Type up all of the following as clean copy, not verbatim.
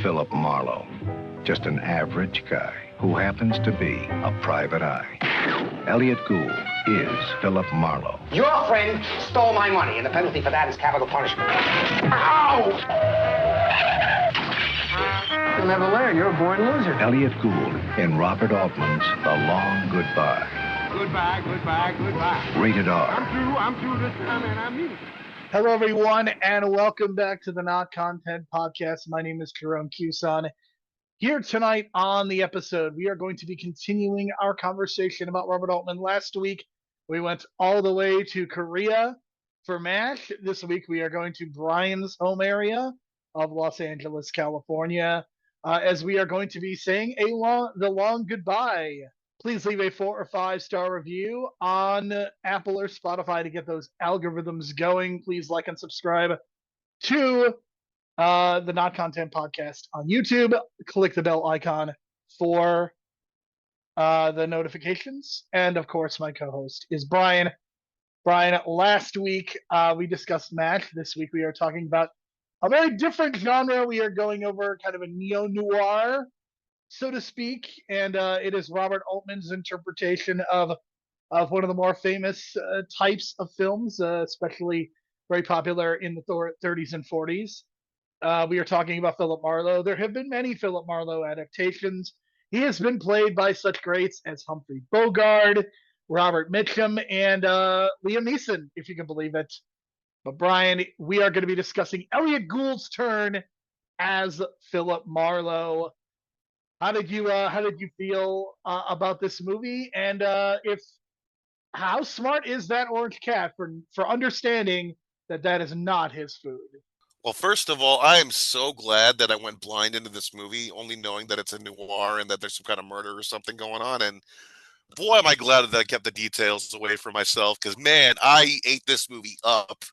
Philip Marlowe, just an average guy who happens to be a private eye. Elliot Gould is Philip Marlowe. Your friend stole my money, and the penalty for that is capital punishment. Ow! You'll never learn. You're a born loser. Elliot Gould in Robert Altman's The Long Goodbye. Goodbye, goodbye, goodbye. Rated R. I'm through this time, and I mean it. Hello, everyone, and welcome back to the Not Content Podcast. My name is Jerome Cuson. Here tonight on the episode, we are going to be continuing our conversation about Robert Altman. Last week, we went all the way to Korea for MASH. This week, we are going to Brian's home area of Los Angeles, California, as we are going to be saying the long goodbye. Please leave a 4 or 5 star review on Apple or Spotify to get those algorithms going. Please like and subscribe to the Not Content Podcast on YouTube. Click the bell icon for the notifications. And of course, my co-host is Brian. Brian, last week we discussed MASH. This week we are talking about a very different genre. We are going over kind of a neo-noir, so to speak, and it is Robert Altman's interpretation of one of the more famous types of films, especially very popular in the 30s and 40s. We are talking about Philip Marlowe. There have been many Philip Marlowe adaptations. He has been played by such greats as Humphrey Bogart, Robert Mitchum, and Liam Neeson, if you can believe it. But Brian, we are going to be discussing Elliot Gould's turn as Philip Marlowe. How did you feel about this movie? And how smart is that orange cat for understanding that is not his food? Well, first of all, I am so glad that I went blind into this movie, only knowing that it's a noir and that there's some kind of murder or something going on. And boy, am I glad that I kept the details away from myself, because man, I ate this movie up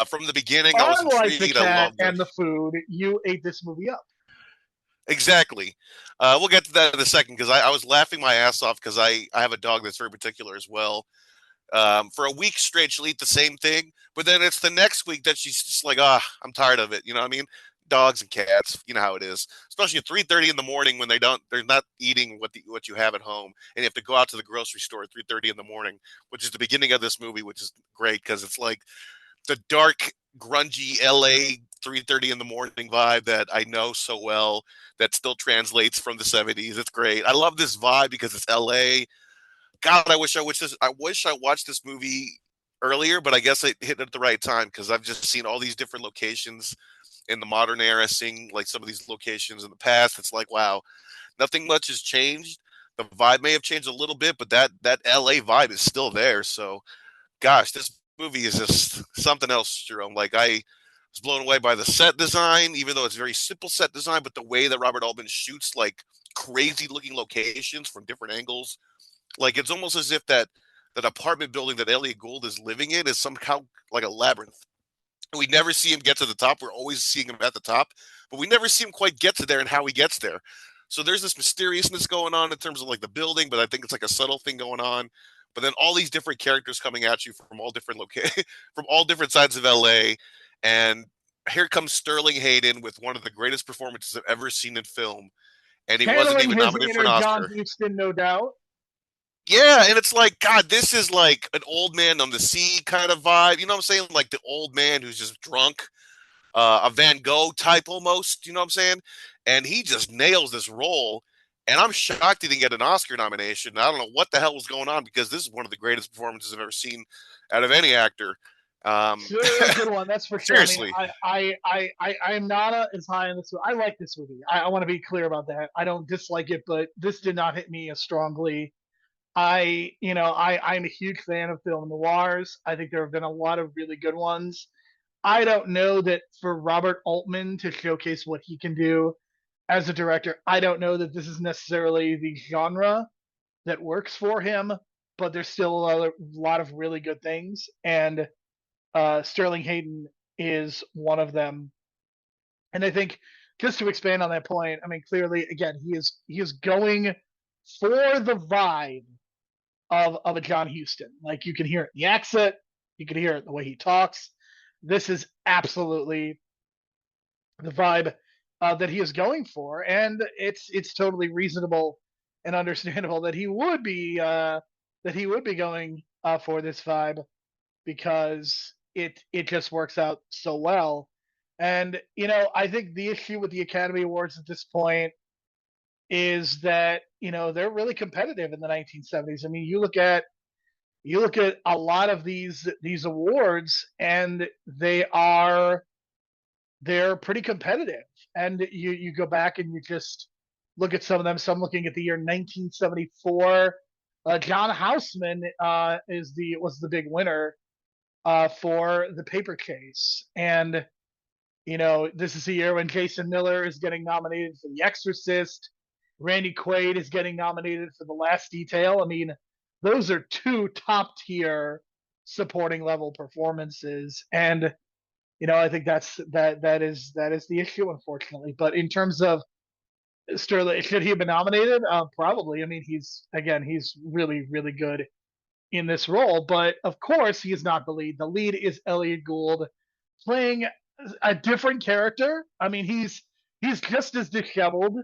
from the beginning. I was Unlike intrigued. the cat I loved and it. the food, you ate this movie up. Exactly. We'll get to that in a second, because I was laughing my ass off because I have a dog that's very particular as well. For a week straight, she'll eat the same thing, but then it's the next week that she's just like, I'm tired of it. You know what I mean? Dogs and cats, you know how it is, especially at 3:30 in the morning when they're not eating what you have at home, and you have to go out to the grocery store at 3:30 in the morning, which is the beginning of this movie, which is great because it's like the dark, grungy LA 3:30 in the morning vibe that I know so well, that still translates from the 70s. It's great. I love this vibe because it's LA. God, I wish I watched this movie earlier, but I guess it hit at the right time because I've just seen all these different locations in the modern era, seeing like some of these locations in the past. It's like, wow, nothing much has changed. The vibe may have changed a little bit, but that LA vibe is still there. So, gosh, this movie is just something else, Jerome. Like, I was blown away by the set design, even though it's very simple set design, but the way that Robert Altman shoots like crazy looking locations from different angles. Like, it's almost as if that apartment building that Elliot Gould is living in is somehow like a labyrinth. We never see him get to the top. We're always seeing him at the top, but we never see him quite get to there and how he gets there. So there's this mysteriousness going on in terms of like the building, but I think it's like a subtle thing going on. But then all these different characters coming at you from all different from all different sides of LA. And here comes Sterling Hayden with one of the greatest performances I've ever seen in film. And he wasn't even nominated for an Oscar. John Huston, no doubt. Yeah, and it's like, God, this is like an old man on the sea kind of vibe. You know what I'm saying? Like the old man who's just drunk, a Van Gogh type almost. You know what I'm saying? And he just nails this role. And I'm shocked he didn't get an Oscar nomination. I don't know what the hell was going on, because this is one of the greatest performances I've ever seen out of any actor. Good one, that's for sure. Seriously. I mean, I'm not as high on this movie. I like this movie. I want to be clear about that. I don't dislike it, but this did not hit me as strongly. I'm a huge fan of film noirs. I think there have been a lot of really good ones. I don't know that for Robert Altman to showcase what he can do as a director, I don't know that this is necessarily the genre that works for him, but there's still a lot of really good things. And Sterling Hayden is one of them. And I think, just to expand on that point, I mean, clearly, again, he is going for the vibe of a John Huston. Like, you can hear it in the accent, you can hear it in the way he talks. This is absolutely the vibe that he is going for, and it's totally reasonable and understandable that he would be going for this vibe because it just works out so well. And I think the issue with the Academy Awards at this point is that they're really competitive in the 1970s. I mean, you look at a lot of these awards, and they're pretty competitive. And you go back and you just look at some of them. So I'm looking at the year 1974. John Houseman was the big winner for The Paper Chase, and this is the year when Jason Miller is getting nominated for The Exorcist. Randy Quaid is getting nominated for The Last Detail. I mean, those are two top tier supporting level performances, and I think that is the issue, unfortunately. But in terms of Sterling, should he have been nominated? Probably. I mean, he's really really good in this role, but of course he is not the lead. The lead is Elliot Gould playing a different character. I mean, he's just as disheveled,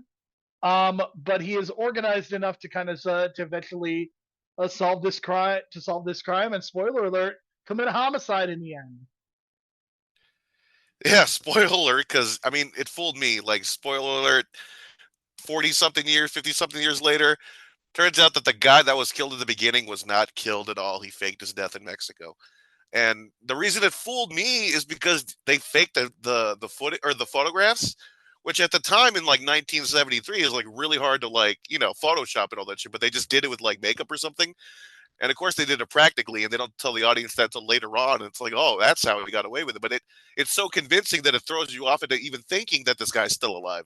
but he is organized enough to kind of to eventually solve this crime. And spoiler alert, commit a homicide in the end. Yeah, spoiler alert, because I mean, it fooled me. Like, spoiler alert, 40 something years, 50 something years later, turns out that the guy that was killed in the beginning was not killed at all. He faked his death in Mexico. And the reason it fooled me is because they faked the footage or the photographs, which at the time in like 1973 is like really hard to Photoshop and all that shit. But they just did it with like makeup or something. And of course they did it practically, and they don't tell the audience that until later on. And it's like, oh, that's how he got away with it. But it's so convincing that it throws you off into even thinking that this guy's still alive.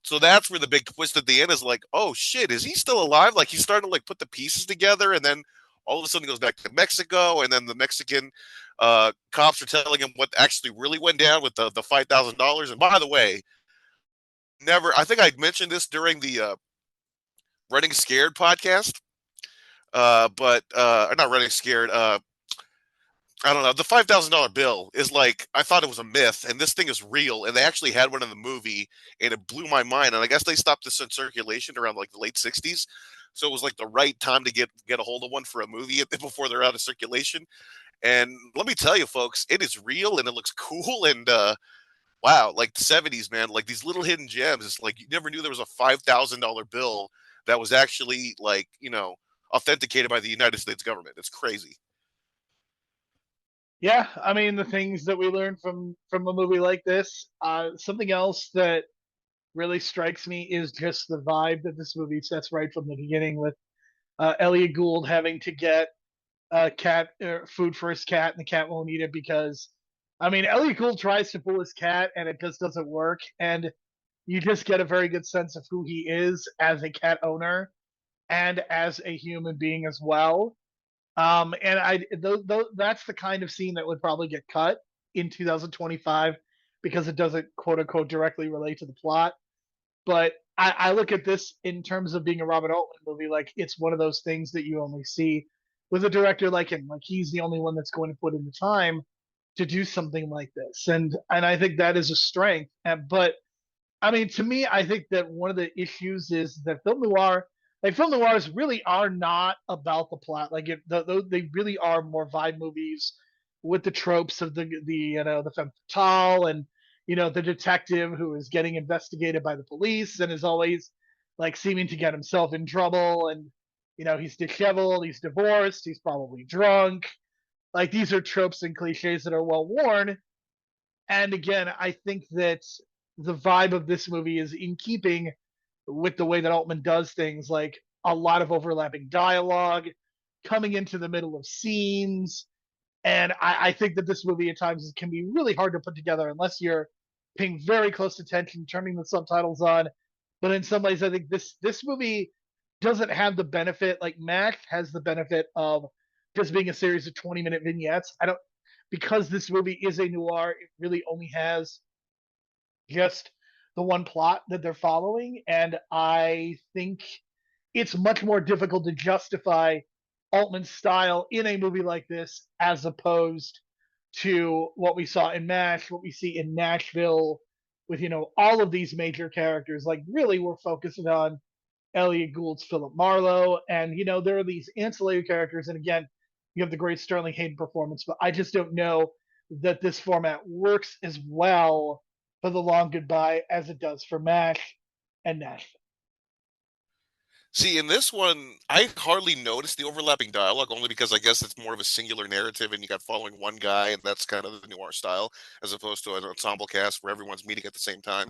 So that's where the big twist at the end is like, oh shit, is he still alive? Like, he's starting to like put the pieces together, and then all of a sudden he goes back to Mexico, and then the Mexican cops are telling him what actually really went down with the $5,000. And by the way, I think I mentioned this during the Running Scared podcast, but or not Running Scared. I don't know. The $5,000 bill is like, I thought it was a myth, and this thing is real. And they actually had one in the movie, and it blew my mind. And I guess they stopped this in circulation around like the late '60s, so it was like the right time to get a hold of one for a movie before they're out of circulation. And let me tell you, folks, it is real and it looks cool. And wow, like the '70s, man, like these little hidden gems. It's like you never knew there was a $5,000 bill that was actually like authenticated by the United States government. It's crazy. Yeah, I mean, the things that we learn from a movie like this. Something else that really strikes me is just the vibe that this movie sets right from the beginning, with Elliot Gould having to get cat food for his cat, and the cat won't eat it because, I mean, Elliot Gould tries to pull his cat, and it just doesn't work. And you just get a very good sense of who he is as a cat owner and as a human being as well. And that's the kind of scene that would probably get cut in 2025 because it doesn't quote unquote directly relate to the plot. But I look at this in terms of being a Robert Altman movie, like it's one of those things that you only see with a director like him. Like, he's the only one that's going to put in the time to do something like this, and I think that is a strength. But I mean, to me, I think that one of the issues is that film noirs really are not about the plot. Like, they really are more vibe movies with the tropes of the femme fatale, and the detective who is getting investigated by the police and is always like seeming to get himself in trouble, and he's disheveled, he's divorced, he's probably drunk. Like, these are tropes and cliches that are well worn. And again, I think that the vibe of this movie is in keeping with the way that Altman does things, like a lot of overlapping dialogue, coming into the middle of scenes. And I think that this movie at times can be really hard to put together unless you're paying very close attention, turning the subtitles on. But in some ways, I think this movie doesn't have the benefit, like Mac has the benefit of just being a series of 20-minute vignettes. Because this movie is a noir, it really only has just the one plot that they're following. And I think it's much more difficult to justify Altman's style in a movie like this as opposed to what we saw in MASH, what we see in Nashville, with all of these major characters. Like really, we're focusing on Elliot Gould's Philip Marlowe, and there are these ancillary characters. And again, you have the great Sterling Hayden performance, but I just don't know that this format works as well for The Long Goodbye as it does for MASH and Nashville. See, in this one, I hardly noticed the overlapping dialogue, only because I guess it's more of a singular narrative, and you got following one guy, and that's kind of the noir style, as opposed to an ensemble cast where everyone's meeting at the same time.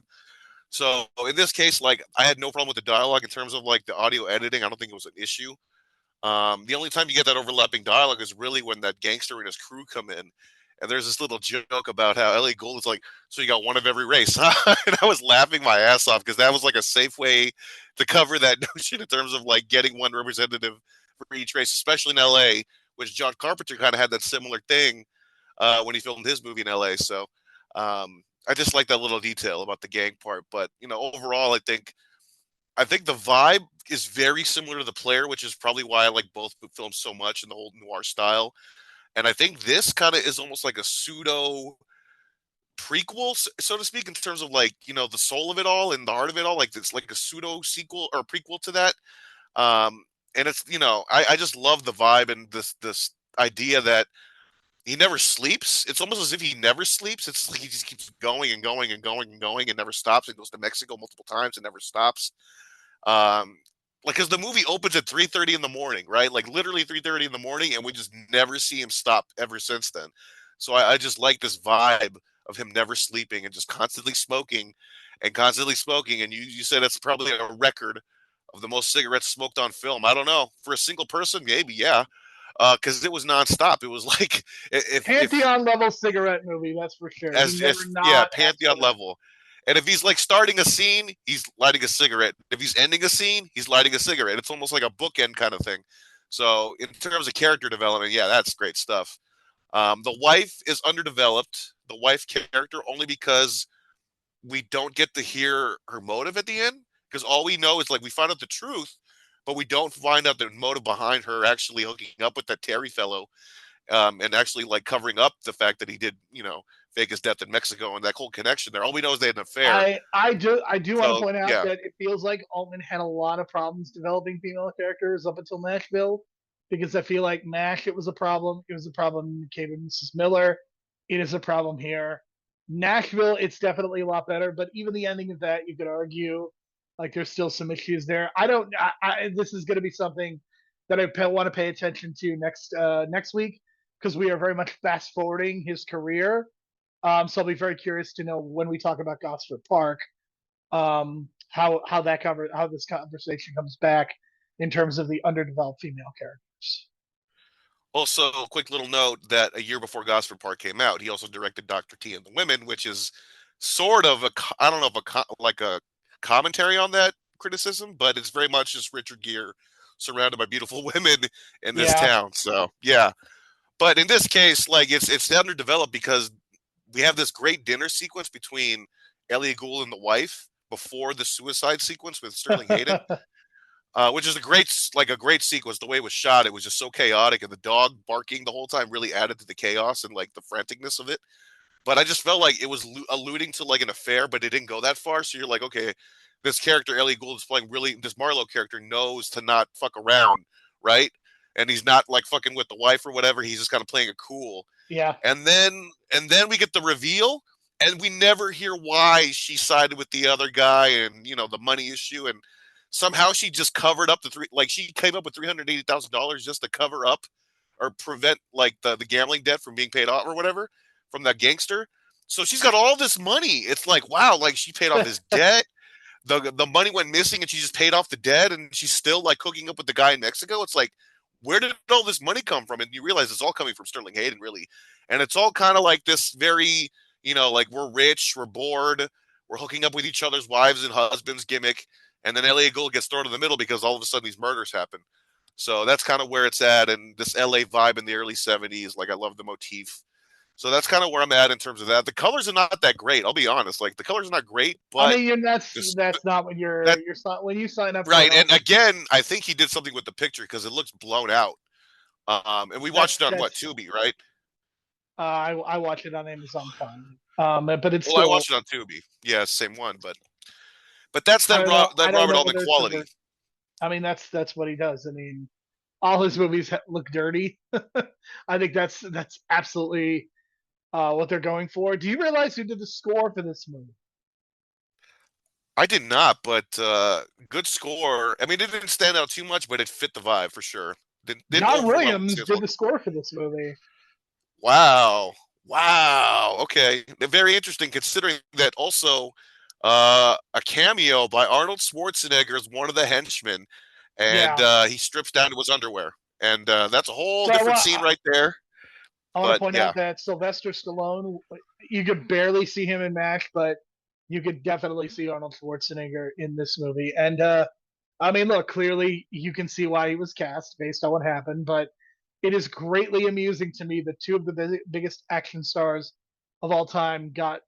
So in this case, like, I had no problem with the dialogue in terms of like the audio editing. I don't think it was an issue. The only time you get that overlapping dialogue is really when that gangster and his crew come in. And there's this little joke about how Elliot Gould is like, so you got one of every race, huh? And I was laughing my ass off because that was like a safe way to cover that notion in terms of like getting one representative for each race, especially in LA, which John Carpenter kind of had that similar thing when he filmed his movie in LA. So I just like that little detail about the gang part. But overall, I think the vibe is very similar to The Player, which is probably why I like both films so much in the old noir style. And I think this kind of is almost like a pseudo prequel, so to speak, in terms of like, the soul of it all and the heart of it all. Like it's like a pseudo sequel or prequel to that. And it's, I just love the vibe and this idea that he never sleeps. It's almost as if he never sleeps. It's like he just keeps going and going and going and going and never stops. He goes to Mexico multiple times and never stops. Like, because the movie opens at 3:30 in the morning, right? Like literally 3:30 in the morning, and we just never see him stop ever since then. So I just like this vibe of him never sleeping and just constantly smoking and constantly smoking. And you said it's probably a record of the most cigarettes smoked on film. I don't know. For a single person, maybe, yeah. Because it was nonstop. It was like Pantheon level cigarette movie, that's for sure. Pantheon level. And if he's like starting a scene, he's lighting a cigarette. If he's ending a scene, he's lighting a cigarette. It's almost like a bookend kind of thing. So in terms of character development, yeah, that's great stuff. The wife is underdeveloped. The wife character only because we don't get to hear her motive at the end. Because all we know is like we find out the truth, but we don't find out the motive behind her actually hooking up with that Terry fellow, and actually like covering up the fact that he did, fake his death in Mexico and that whole connection there. All we know is they had an affair. I do want to point out that it feels like Altman had a lot of problems developing female characters up until Nashville, because I feel like MASH, it was a problem. It was a problem in Cave and Mrs. Miller. It is a problem here. Nashville, it's definitely a lot better, but even the ending of that, you could argue like there's still some issues there. This is going to be something that I want to pay attention to next week, because we are very much fast forwarding his career. So I'll be very curious to know when we talk about Gosford Park, how this conversation comes back in terms of the underdeveloped female characters. Also, a quick little note that a year before Gosford Park came out, he also directed Dr. T and the Women, which is sort of a commentary on that criticism, but it's very much just Richard Gere surrounded by beautiful women in this town. So yeah, but in this case, like it's underdeveloped because we have this great dinner sequence between Elliot Gould and the wife before the suicide sequence with Sterling Hayden, which is a great sequence. The way it was shot, it was just so chaotic, and the dog barking the whole time really added to the chaos and like the franticness of it. But I just felt like it was alluding to like an affair, but it didn't go that far. So you're like, okay, this character Elliot Gould is playing this Marlowe character knows to not fuck around, right? And he's not like fucking with the wife or whatever. He's just kind of playing it cool. Yeah. And then we get the reveal, and we never hear why she sided with the other guy, and the money issue, and somehow she just covered up she came up with $380,000 just to cover up or prevent like the gambling debt from being paid off or whatever from that gangster. So she's got all this money. It's like, wow, like she paid off his debt. The money went missing and she just paid off the debt, and she's still like hooking up with the guy in Mexico. It's like, where did all this money come from? And you realize it's all coming from Sterling Hayden, really. And it's all kind of like this very, like we're rich, we're bored, we're hooking up with each other's wives and husbands gimmick. And then Elliot Gould gets thrown in the middle because all of a sudden these murders happen. So that's kind of where it's at. And this LA vibe in the early 70s, like I love the motif. So that's kind of where I'm at in terms of that. The colors are not that great. I'll be honest. Like the colors are not great, but I mean, that's not when when you sign up. Right. And again, I think he did something with the picture because it looks blown out. And we watched it on Tubi, right? I watch it on Amazon Prime. But it's Well, I still, watched it on Tubi. Yeah, same one, but that's I that don't know. I that don't Robert know Altman whether it's quality. I mean, that's what he does. I mean, all his movies look dirty. I think that's absolutely what they're going for. Do you realize who did the score for this movie? I did not, but good score. I mean, it didn't stand out too much, but it fit the vibe for sure. Didn't John overwhelm Williams me as did well. the score for this movie. Wow. Wow. Okay. Very interesting considering that also a cameo by Arnold Schwarzenegger is one of the henchmen, and Yeah. he strips down to his underwear. And that's a whole So I different want scene right there. I want to But point yeah, out that Sylvester Stallone, you could barely see him in MASH, but you could definitely see Arnold Schwarzenegger in this movie. And I mean, look, clearly you can see why he was cast based on what happened, but it is greatly amusing to me that two of the biggest action stars of all time got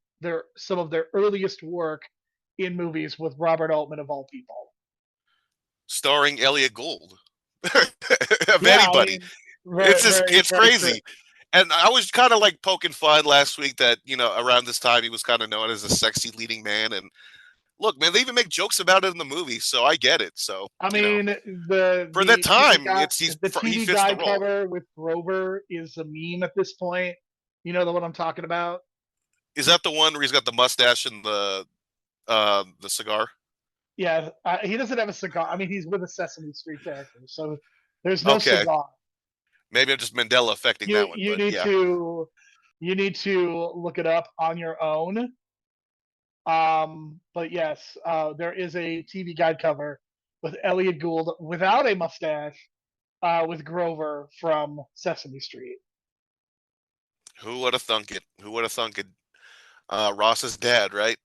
some of their earliest work in movies with Robert Altman of all people. starring Elliot Gould of Yeah, I anybody. mean, It's very, just very, it's very true. crazy. And I was kind of like poking fun last week that, around this time he was kind of known as a sexy leading man. And look, man, they even make jokes about it in the movie, so I get it. So, I mean, the for that the TV time, guy, the he TV fits the guide role. cover with Grover is a meme at this point. You know the one I'm talking about? Is that the one where he's got the mustache and the cigar? Yeah, he doesn't have a cigar. I mean, he's with a Sesame Street character, so there's no Okay. cigar. Maybe I'm just Mandela affecting You that one, you but need yeah. to you need to look it up on your own. But yes, there is a TV guide cover with Elliot Gould without a mustache, with Grover from Sesame Street. Who would have thunk it? Who would have thunk it? Ross's dad, right?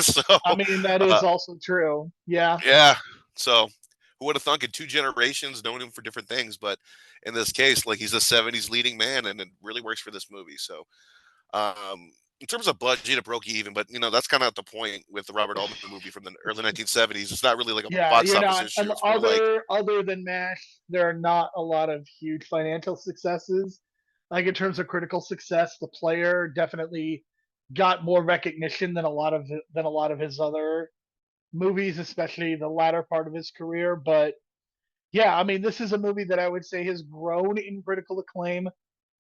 So, I mean, that uh, is also true. Yeah. yeah. So, who would have thunk it? Two generations known him for different things, but in this case, like he's a '70s leading man, and it really works for this movie. So, in terms of budget, it broke even, but that's kind of the point with the Robert Altman movie from the early 1970s. It's not really like a Yeah, box you're office not. issue. It's more like, Other than MASH, there are not a lot of huge financial successes. Like in terms of critical success, the player definitely got more recognition than a lot of his other movies, especially the latter part of his career. But yeah, I mean, this is a movie that I would say has grown in critical acclaim.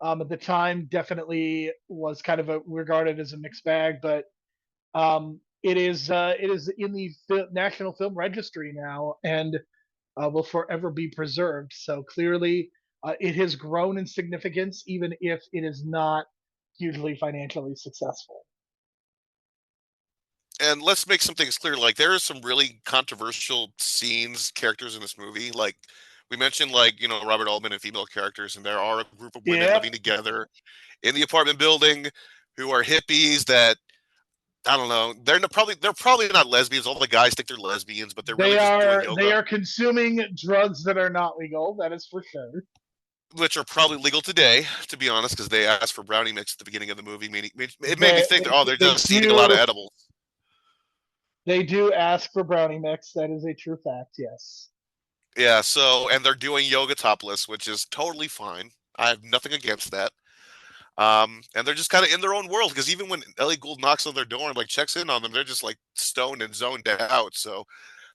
At the time, definitely was kind of regarded as a mixed bag, but it is in the National Film Registry now and will forever be preserved. So clearly, it has grown in significance, even if it is not hugely financially successful. and let's make some things clear. Like there are some really controversial scenes, characters in this movie. Like we mentioned, like Robert Altman and female characters, and there are a group of women Yeah, living together in the apartment building who are hippies that I don't know. They're probably not lesbians. All the guys think they're lesbians, but they're really just doing they yoga, are consuming drugs that are not legal. That is for sure. which are probably legal today, to be honest, because they asked for brownie mix at the beginning of the movie. It made me think, oh, they're They just eating a lot of do edibles. they do ask for brownie mix. That is a true fact. Yes. Yeah. So, and they're doing yoga topless, which is totally fine. I have nothing against that. And they're just kind of in their own world because even when Ellie Gould knocks on their door and like checks in on them, they're just like stoned and zoned out. So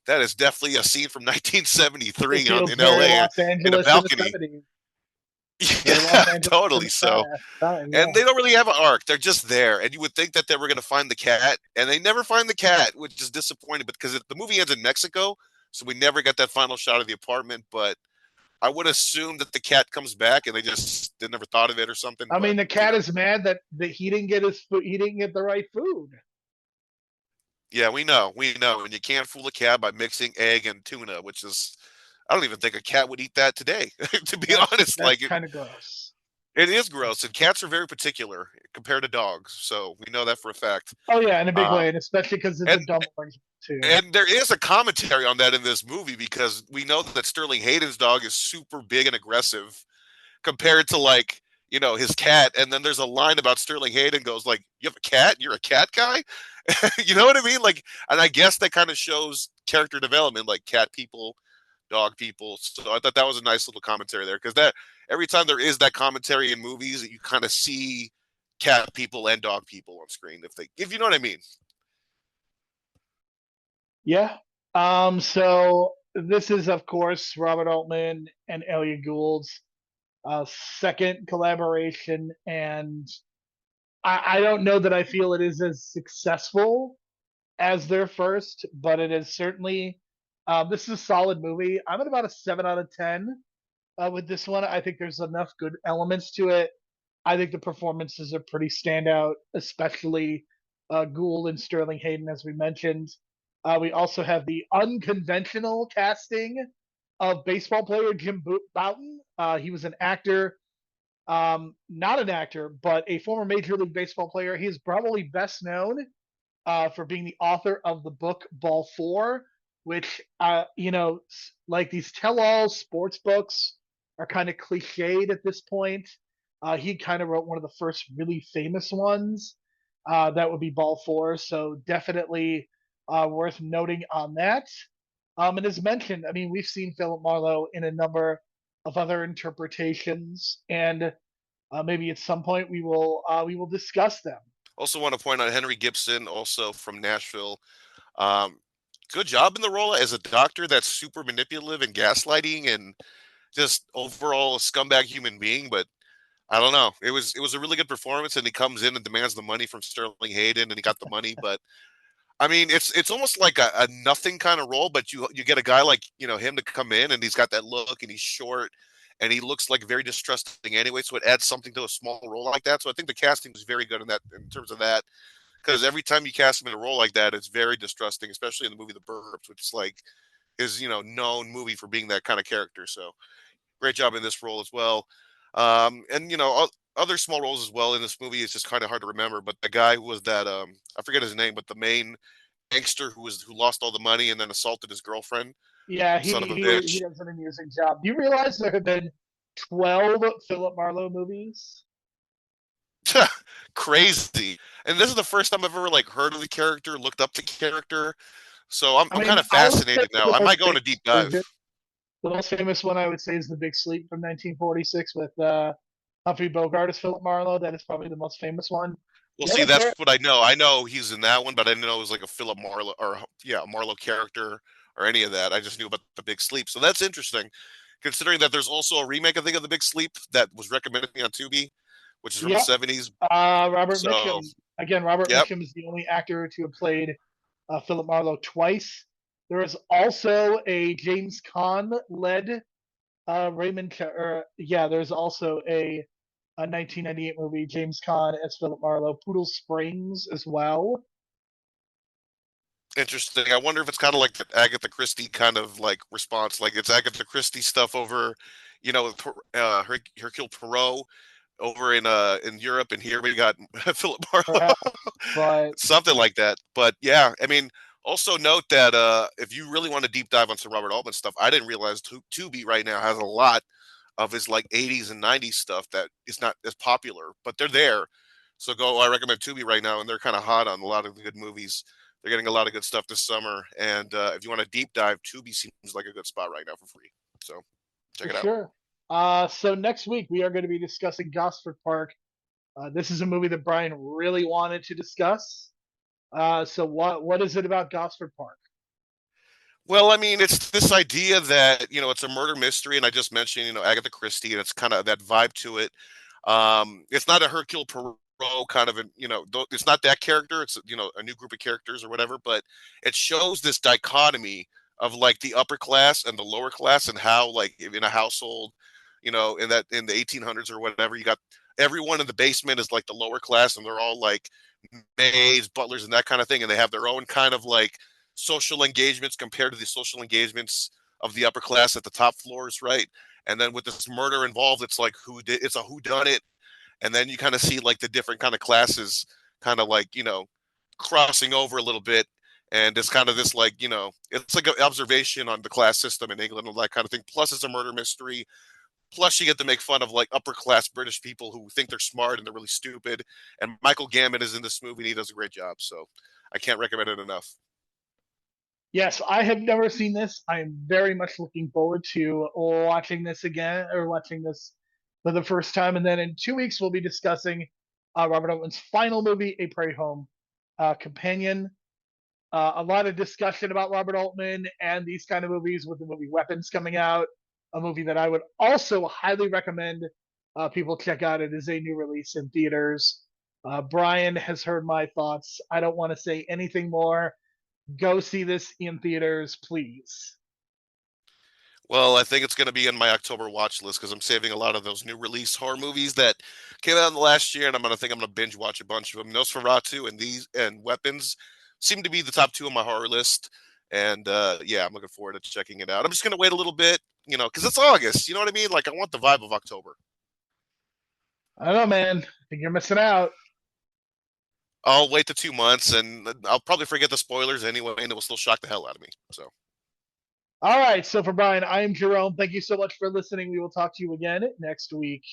that is definitely a scene from It 1973 feels in very LA Los in a Angeles in the balcony. 70s. Very Los Yeah, Angeles in totally. the So, time, yeah. and they don't really have an arc. They're just there. And you would think that they were going to find the cat, and they never find the cat, which is disappointing because the movie ends in Mexico. So we never got that final shot of the apartment. But I would assume that the cat comes back and they never thought of it or something. I But, mean, the cat is mad that he didn't get his food. He didn't get the right food. yeah, we know. And you can't fool a cat by mixing egg and tuna, which is, I don't even think a cat would eat that today, to be honest. That's kind of gross. It is gross, and cats are very particular compared to dogs. So we know that for a fact. Oh yeah, in a big Um, way, and especially because it's and a dumb orange too. and there is a commentary on that in this movie because we know that Sterling Hayden's dog is super big and aggressive compared to like his cat. And then there's a line about Sterling Hayden goes like, "You have a cat? You're a cat guy?" You know what I mean? Like, and I guess that kind of shows character development, like cat people, dog people. So I thought that was a nice little commentary there because that every time there is that commentary in movies, you kind of see cat people and dog people on screen, if you know what I mean. Yeah. So this is, of course, Robert Altman and Elliot Gould's second collaboration, and I don't know that I feel it is as successful as their first, but it is certainly this is a solid movie. I'm at about a 7 out of 10 with this one. I think there's enough good elements to it. I think the performances are pretty standout, especially Gould and Sterling Hayden, as we mentioned. We also have the unconventional casting of baseball player Jim Bouton. He was an actor, not an actor, but a former Major League Baseball player. He is probably best known for being the author of the book Ball Four, which, like these tell-all sports books are kind of cliched at this point. He kind of wrote one of the first really famous ones. That would be Ball Four, so definitely worth noting on that. And as mentioned, I mean, we've seen Philip Marlowe in a number of other interpretations, and maybe at some point we will discuss them. Also want to point out Henry Gibson, also from Nashville. Um, Good job in the role as a doctor that's super manipulative and gaslighting and just overall a scumbag human being. But I don't know. It was a really good performance, and he comes in and demands the money from Sterling Hayden, and he got the money. But I mean, it's almost like a nothing kind of role, but you get a guy like him to come in, and he's got that look, and he's short, and he looks like very distrusting anyway. So it adds something to a small role like that. So I think the casting was very good in terms of that, because every time you cast him in a role like that, it's very distrusting, especially in the movie The Burbs, which is like his known movie for being that kind of character. So great job in this role as well. And other small roles as well in this movie. It's just kind of hard to remember, but the guy who was that I forget his name, but the main gangster who lost all the money and then assaulted his girlfriend. Yeah, he Son of a he bitch. does an amusing job. Do you realize there have been 12 Philip Marlowe movies? Crazy. And this is the first time I've ever like heard of the character, looked up the character. So I'm I I'm mean, kind of I would say fascinated now. the I most might go on a famous deep dive. version, the most famous one I would say is The Big Sleep from 1946 with Humphrey Bogart as Philip Marlowe. That is probably the most famous one. Well, The see, other that's character, what I know. I know he's in that one, but I didn't know it was like a Philip Marlowe or a Marlowe character or any of that. I just knew about the Big Sleep. So that's interesting, considering that there's also a remake, I think, of the Big Sleep that was recommended to me on Tubi, which is from the yeah, '70s. Robert So, Mitchum. Again, Robert yep, Mitchum is the only actor to have played Philip Marlowe twice. There is also a James Caan led there's also a 1998 movie, James Caan as Philip Marlowe, Poodle Springs as well. interesting. I wonder if it's kind of like the Agatha Christie kind of like response, like it's Agatha Christie stuff over, Hercule Poirot over in Europe, and here we got Philip Marlowe. Perhaps, but Something like that. But yeah, I mean, also note that if you really want to deep dive on some Robert Altman stuff, I didn't realize Tubi right now has a lot of his like '80s and '90s stuff that is not as popular, but they're there. So I recommend Tubi right now, and they're kind of hot on a lot of good movies. They're getting a lot of good stuff this summer, and if you want to deep dive, Tubi seems like a good spot right now for free. So check for it out. sure. So next week we are going to be discussing Gosford Park. This is a movie that Brian really wanted to discuss. So what is it about Gosford Park? Well, I mean, it's this idea that it's a murder mystery, and I just mentioned Agatha Christie, and it's kind of that vibe to it. It's not a Hercule Poirot kind of it's not that character. It's a new group of characters or whatever, but it shows this dichotomy of like the upper class and the lower class, and how like in a household, in the 1800s or whatever, you got everyone in the basement is like the lower class, and they're all like maids, butlers, and that kind of thing, and they have their own kind of like social engagements compared to the social engagements of the upper class at the top floors, right? And then with this murder involved, it's like it's a who done it, and then you kind of see like the different kind of classes kind of like crossing over a little bit, and it's kind of this like it's like an observation on the class system in England and all that kind of thing. Plus it's a murder mystery. Plus you get to make fun of like upper class British people who think they're smart and they're really stupid. And Michael Gambon is in this movie and he does a great job. So I can't recommend it enough. Yes, I have never seen this. I am very much looking forward to watching this again or watching this for the first time. And then in 2 weeks, we'll be discussing Robert Altman's final movie, A Prairie Home Companion. A lot of discussion about Robert Altman and these kind of movies with the movie Weapons coming out, a movie that I would also highly recommend people check out. It is a new release in theaters. Brian has heard my thoughts. I don't want to say anything more. Go see this in theaters, please. Well, I think it's going to be in my October watch list because I'm saving a lot of those new release horror movies that came out in the last year, and I'm going to binge watch a bunch of them. Nosferatu and Weapons seem to be the top two on my horror list, and yeah, I'm looking forward to checking it out. I'm just going to wait a little bit, because it's August. You know what I mean? Like I want the vibe of October. I don't know, man. I think you're missing out. I'll wait the 2 months, and I'll probably forget the spoilers anyway, and it will still shock the hell out of me. So. All right. So for Brian, I am Jerome. Thank you so much for listening. We will talk to you again next week.